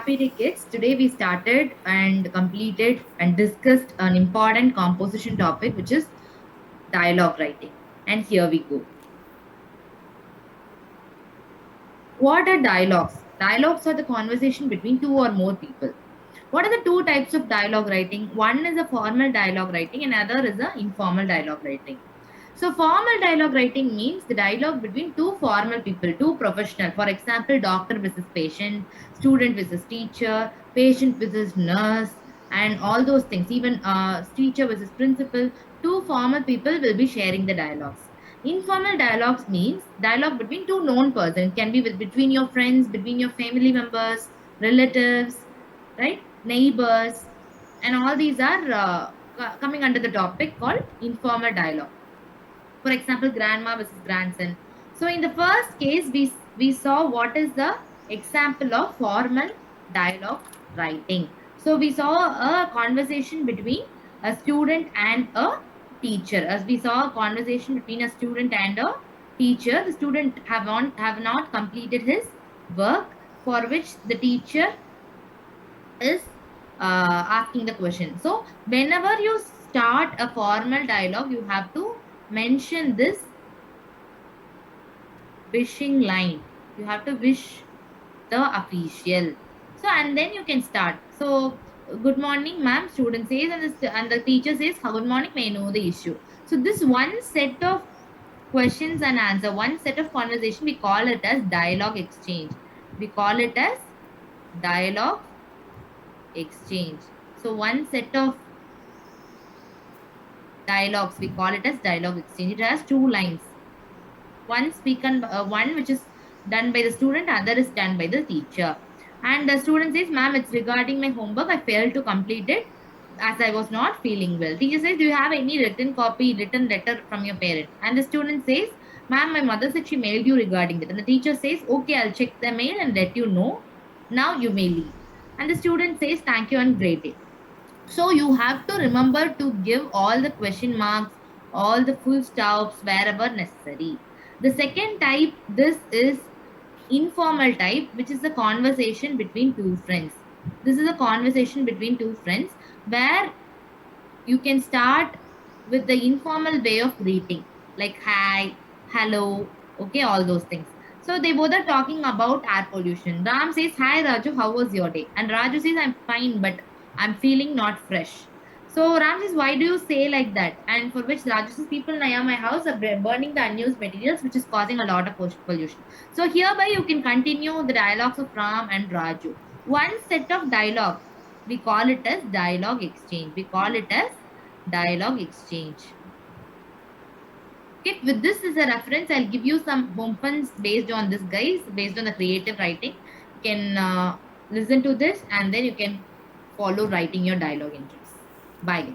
Happy day, kids. Today we started and completed and discussed an important composition topic, which is dialogue writing. And here we go. What are dialogues? Dialogues are the conversation between two or more people. What are the two types of dialogue writing? One is a formal dialogue writing, and other is a informal dialogue writing. So, formal dialogue writing means the dialogue between two formal people, two professional. For example, doctor versus patient, student versus teacher, patient versus nurse, and all those things. Even teacher versus principal. Two formal people will be sharing the dialogues. Informal dialogues means dialogue between two known persons. It can be between your friends, between your family members, relatives, right? Neighbors, and all these are coming under the topic called informal dialogue. For example, grandma versus grandson. So in the first case, we saw what is the example of formal dialogue writing. So we saw a conversation between a student and a teacher. As we saw a conversation between a student and a teacher, the student have not completed his work, for which the teacher is asking the question. So whenever you start a formal dialogue, you have to mention this wishing line. You have to wish the official. So and then you can start. So good morning, ma'am. Student says, and the teacher says, good morning. May I know the issue? So this one set of questions and answer, one set of conversation, we call it as dialogue exchange. We call it as dialogue exchange. So one set of dialogues, we call it as dialogue exchange. It has two lines. One speaken, one which is done by the student, other is done by the teacher. And the student says, ma'am, it's regarding my homework. I failed to complete it as I was not feeling well. Teacher says, do you have any written copy, written letter from your parent? And the student says, ma'am, my mother said she mailed you regarding that. And the teacher says, okay, I'll check the mail and let you know. Now you may leave. And the student says, thank you and great day. So you have to remember to give all the question marks, all the full stops wherever necessary. The second type, this is informal type, which is a conversation between two friends. This is a conversation between two friends where you can start with the informal way of greeting, like hi, hello, okay, all those things. So they both are talking about air pollution. Ram says, hi Raju, how was your day? And Raju says, I'm fine, but I'm feeling not fresh. So Ram says, why do you say like that? And for which Raju says, people near my house are burning the unused materials, which is causing a lot of pollution. So hereby you can continue the dialogues of Ram and Raju. One set of dialogue, we call it as dialogue exchange. We call it as dialogue exchange. Okay, with this as a reference, I'll give you some home funds based on this, guys, based on the creative writing. You can listen to this and then you can follow writing your dialogue entries. Bye, guys.